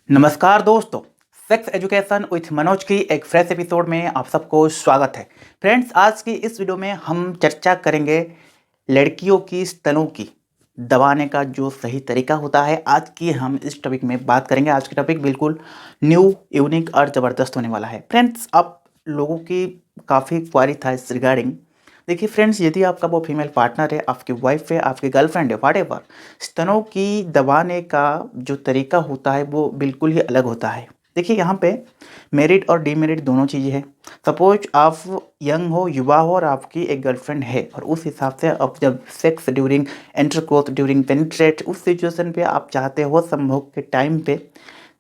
नमस्कार दोस्तों, sex education with Manoj की एक फ्रेश एपिसोड में आप सबको स्वागत है। फ्रेंड्स, आज की इस वीडियो में हम चर्चा करेंगे लड़कियों की स्तनों की दबाने का जो सही तरीका होता है। आज की हम इस टॉपिक में बात करेंगे। आज की टॉपिक बिल्कुल न्यू, यूनिक और ज़बरदस्त होने वाला है। फ्रेंड्स, आप लोगों की काफ़ी क्वारी था इस रिगार्डिंग। देखिए फ्रेंड्स, यदि आपका वो फीमेल पार्टनर है, आपकी वाइफ है, आपकी गर्लफ्रेंड है, व्हाटएवर, स्तनों की दबाने का जो तरीका होता है वो बिल्कुल ही अलग होता है। देखिए यहाँ पे मेरिट और डीमेरिट दोनों चीज़ें हैं। सपोज आप यंग हो, युवा हो और आपकी एक गर्लफ्रेंड है, और उस हिसाब से अब जब sex during intercourse, during penetrate, उस सिचुएशन पे आप चाहते हो संभोग के टाइम पे,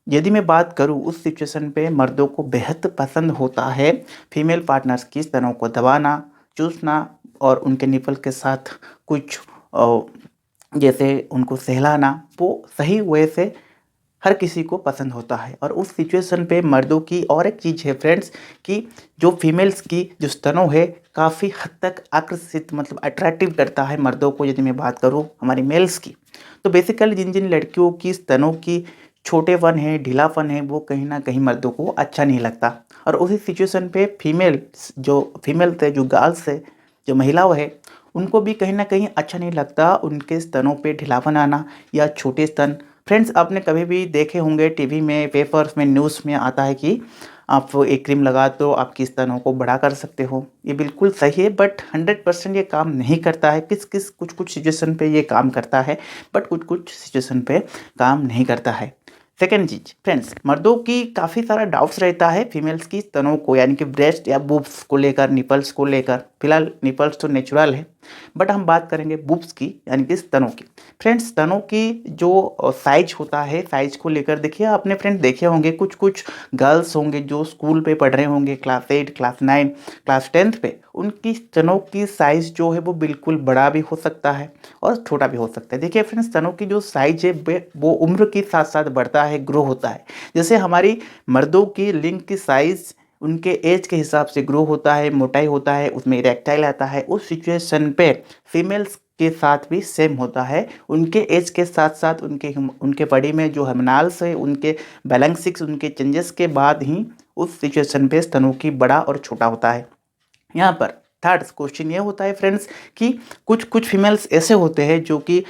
यदि मैं बात करूँ उस सिचुएशन पे मर्दों को बेहद पसंद होता है फीमेल पार्टनर्स की स्तनों को दबाना, चूसना और उनके निपल के साथ कुछ जैसे उनको सहलाना। वो सही वे से हर किसी को पसंद होता है। और उस सिचुएशन पे मर्दों की और एक चीज़ है फ्रेंड्स कि जो फीमेल्स की जो स्तनों है काफ़ी हद तक आकर्षित, मतलब अट्रैक्टिव करता है मर्दों को। यदि मैं बात करूँ हमारी मेल्स की, तो बेसिकली जिन जिन लड़कियों की स्तनों की छोटेपन है, ढीलापन है, वो कहीं ना कहीं मर्दों को अच्छा नहीं लगता। और उसी सिचुएशन पे फीमेल थे, जो गर्ल्स है, जो महिलाओं है, उनको भी कहीं ना कहीं अच्छा नहीं लगता उनके स्तनों पे ढीलापन आना या छोटे स्तन। फ्रेंड्स, आपने कभी भी देखे होंगे टीवी में, पेपर्स में, न्यूज़ में आता है कि आप एक क्रीम लगा तो आपकी स्तनों को बड़ा कर सकते हो। ये बिल्कुल सही है, बट 100% ये काम नहीं करता है। कुछ कुछ सिचुएशन पे ये काम करता है, बट कुछ कुछ सिचुएशन पे काम नहीं करता है। सेकेंड चीज फ्रेंड्स, मर्दों की काफ़ी सारा डाउट्स रहता है फीमेल्स की स्तनों को, यानी कि ब्रेस्ट या बुब्स को लेकर, निपल्स को लेकर। फिलहाल निपल्स तो नेचुरल है, बट हम बात करेंगे बुब्स की, यानी कि स्तनों की। फ्रेंड्स, स्तनों की जो साइज होता है, साइज को लेकर देखिए, आपने फ्रेंड देखे होंगे कुछ कुछ गर्ल्स होंगे जो स्कूल पे पढ़ रहे होंगे, क्लास 8, क्लास 9, क्लास 10 पे, उनकी स्तनों की साइज जो है वो बिल्कुल बड़ा भी हो सकता है और छोटा भी हो सकता है। देखिए फ्रेंड्स, स्तनों की जो साइज है वो उम्र के साथ साथ बढ़ता है, ग्रो होता है। जैसे हमारी मर्दों की लिंग की साइज उनके एज के हिसाब से ग्रो होता है, मोटाई होता है, उसमें इरेक्टाइल आता है। उस सिचुएशन पे फीमेल्स के साथ भी सेम होता है। उनके एज के साथ साथ उनके बॉडी में जो हार्मोनल्स है, उनके बैलेंसिक्स, उनके चेंजेस के बाद ही उस सिचुएशन पे स्तनों की बड़ा और छोटा होता है। यहाँ पर थर्ड क्वेश्चन ये होता है फ्रेंड्स कि कुछ कुछ फीमेल्स ऐसे होते हैं जो कि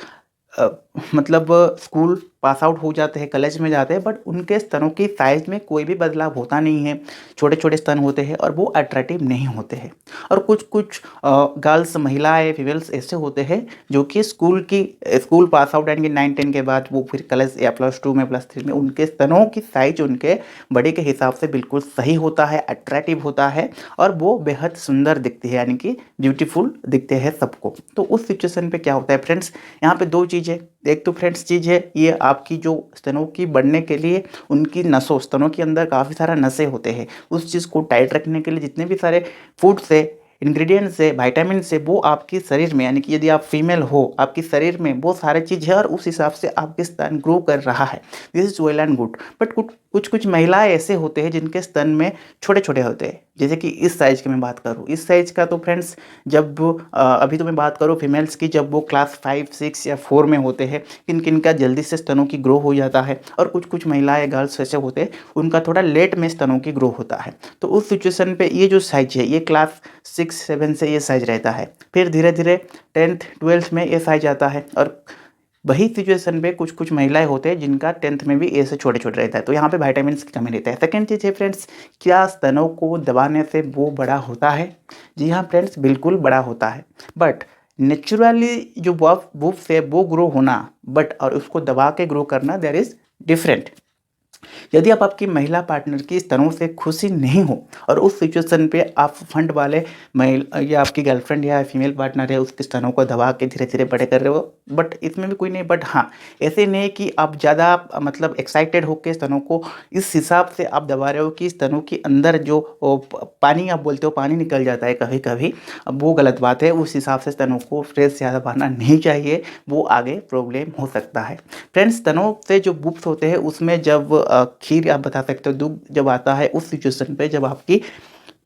अ, मतलब स्कूल पास आउट हो जाते हैं, कॉलेज में जाते हैं, बट उनके स्तनों की साइज में कोई भी बदलाव होता नहीं है। छोटे छोटे स्तन होते हैं और वो अट्रैक्टिव नहीं होते हैं। और कुछ कुछ गर्ल्स, महिलाएं, फीमेल्स ऐसे होते हैं जो कि स्कूल पास आउट यानी कि 9-10 के बाद वो फिर कॉलेज या +2 में, +3 में, उनके स्तनों की साइज उनके बॉडी के हिसाब से बिल्कुल सही होता है, अट्रैक्टिव होता है और वो बेहद सुंदर दिखती है, यानी कि ब्यूटीफुल दिखते हैं सबको। तो उस सिचुएशन पे क्या होता है फ्रेंड्स, यहाँ पे दो चीज़ है। एक तो फ्रेंड्स चीज़ है ये आपकी जो स्तनों की बढ़ने के लिए उनकी नसों, स्तनों के अंदर काफ़ी सारा नसें होते हैं, उस चीज़ को टाइट रखने के लिए जितने भी सारे फूड्स है, इंग्रेडिएंट्स है, विटामिन है, वो आपके शरीर में, यानी कि यदि आप फीमेल हो, आपके शरीर में वो सारे चीज़ है और उस हिसाब से आपके स्तन ग्रो कर रहा है। This is well and good. But कुछ कुछ महिलाएं ऐसे होते हैं जिनके स्तन में छोटे छोटे होते हैं। जैसे कि इस साइज की मैं बात करूँ, इस साइज का तो फ्रेंड्स जब अभी तो मैं बात करूँ फीमेल्स की, जब वो क्लास 5, 6 या 4 में होते हैं, किन किन का जल्दी से स्तनों की ग्रो हो जाता है। और कुछ कुछ महिलाएं, गर्ल्स ऐसे होते हैं उनका थोड़ा लेट में स्तनों की ग्रो होता है। तो उस सिचुएशन पे ये जो साइज है, ये क्लास 6, 7 से ये साइज रहता है, फिर धीरे धीरे 10th, 12th में ये साइज आता है। और वही सिचुएशन पे कुछ कुछ महिलाएं होते हैं जिनका 10th में भी ऐसे छोटे छोटे रहता है। तो यहाँ पे विटामिन की कमी रहता है। सेकेंड चीज़ है फ्रेंड्स, क्या स्तनों को दबाने से वो बड़ा होता है? जी हाँ फ्रेंड्स, बिल्कुल बड़ा होता है। बट नेचुरली जो बूब्स है वो ग्रो होना, बट और उसको दबा के ग्रो करना, देयर इज डिफरेंट। यदि आप आपकी महिला पार्टनर की स्तनों से खुशी नहीं हो और उस सिचुएशन पे आप फंड वाले महिला या आपकी गर्लफ्रेंड या फीमेल पार्टनर है उसके स्तनों को दबा के धीरे धीरे बड़े कर रहे हो, बट इसमें भी कोई नहीं। बट हाँ, ऐसे नहीं कि आप ज़्यादा मतलब एक्साइटेड होकर स्तनों को इस हिसाब से आप दबा रहे हो कि स्तनों के अंदर जो पानी आप बोलते हो पानी निकल जाता है कभी कभी। अब वो गलत बात है। उस हिसाब से स्तनों को फ्रेश ज़्यादा दबाना नहीं चाहिए, वो आगे प्रॉब्लम हो सकता है। फ्रेंड्स, स्तनों से जो बुब्स होते हैं उसमें जब खीर आप बता सकते हो, दूध जब आता है उस सिचुएशन पे, जब आपकी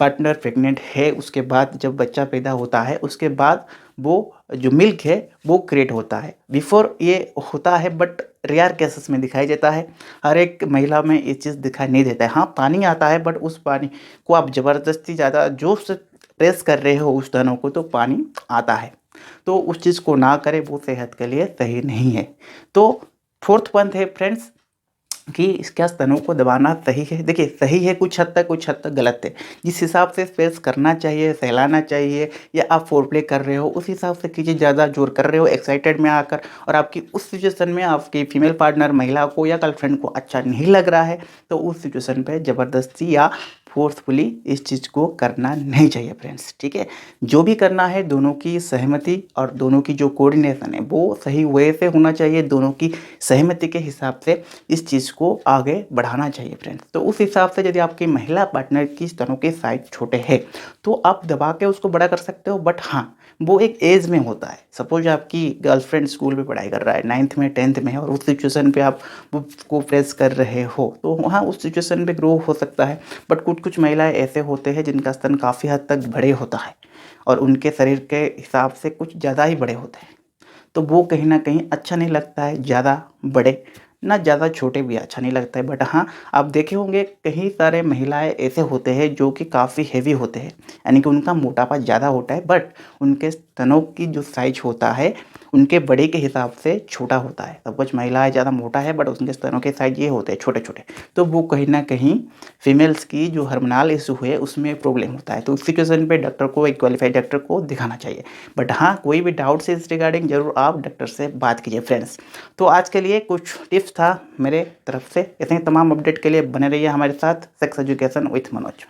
पार्टनर प्रेग्नेंट है, उसके बाद जब बच्चा पैदा होता है उसके बाद वो जो मिल्क है वो क्रिएट होता है। बिफोर ये होता है बट रेयर केसेस में दिखाई देता है, हर एक महिला में ये चीज़ दिखाई नहीं देता है। हाँ, पानी आता है बट उस पानी को आप ज़बरदस्ती ज़्यादा जोर से प्रेस कर रहे हो उस स्तनों को तो पानी आता है। तो उस चीज़ को ना करें, वो सेहत के लिए सही नहीं है। तो फोर्थ पॉइंट है फ्रेंड्स कि इसका स्तनों को दबाना सही है। देखिए सही है कुछ हद तक गलत है। जिस हिसाब से स्पेस करना चाहिए, सहलाना चाहिए या आप फोरप्ले कर रहे हो उस हिसाब से कीजिए। ज़्यादा जोर कर रहे हो एक्साइटेड में आकर और आपकी उस सिचुएशन में आपकी फीमेल पार्टनर महिला को या गर्लफ्रेंड को अच्छा नहीं लग रहा है तो उस सिचुएशन पे ज़बरदस्ती या फोर्सफुली इस चीज़ को करना नहीं चाहिए फ्रेंड्स, ठीक है। जो भी करना है दोनों की सहमति और दोनों की जो कोऑर्डिनेशन है वो सही वे से होना चाहिए। दोनों की सहमति के हिसाब से इस चीज़ को आगे बढ़ाना चाहिए फ्रेंड्स। तो उस हिसाब से यदि आपकी महिला पार्टनर की स्तनों के साइज छोटे हैं तो आप दबा के उसको बड़ा कर सकते हो, बट हाँ वो एक एज में होता है। सपोज आपकी गर्लफ्रेंड स्कूल में पढ़ाई कर रहा है, 9th में 10th में है और उस सिचुएशन पे आप उसको प्रेस कर रहे हो तो वहाँ उस सिचुएशन पे ग्रो हो सकता है। बट कुछ कुछ महिलाएं ऐसे होते हैं जिनका स्तन काफ़ी हद तक बड़े होता है और उनके शरीर के हिसाब से कुछ ज़्यादा ही बड़े होते हैं, तो वो कहीं ना कहीं अच्छा नहीं लगता है। ज़्यादा बड़े ना ज़्यादा छोटे भी अच्छा नहीं लगता है। बट हाँ, आप देखे होंगे कई सारे महिलाएं ऐसे होते हैं जो कि काफ़ी हेवी होते हैं, यानी कि उनका मोटापा ज़्यादा होता है बट उनके स्तनों की जो साइज होता है उनके बड़े के हिसाब से छोटा होता है। सब कुछ महिलाएं ज़्यादा मोटा है बट उनके स्तनों के साइज ये होते हैं छोटे छोटे, तो वो कहीं ना कहीं फीमेल्स की जो हार्मोनल इशू है उसमें प्रॉब्लम होता है। तो उस सिचुएशन पे डॉक्टर को, एक क्वालिफाइड डॉक्टर को दिखाना चाहिए। बट हाँ, कोई भी डाउट से इस रिगार्डिंग ज़रूर आप डॉक्टर से बात कीजिए फ्रेंड्स। तो आज के लिए कुछ टिप्स था मेरे तरफ से। ऐसे ही तमाम अपडेट के लिए बने रहिए हमारे साथ सेक्स एजुकेशन विथ मनोज।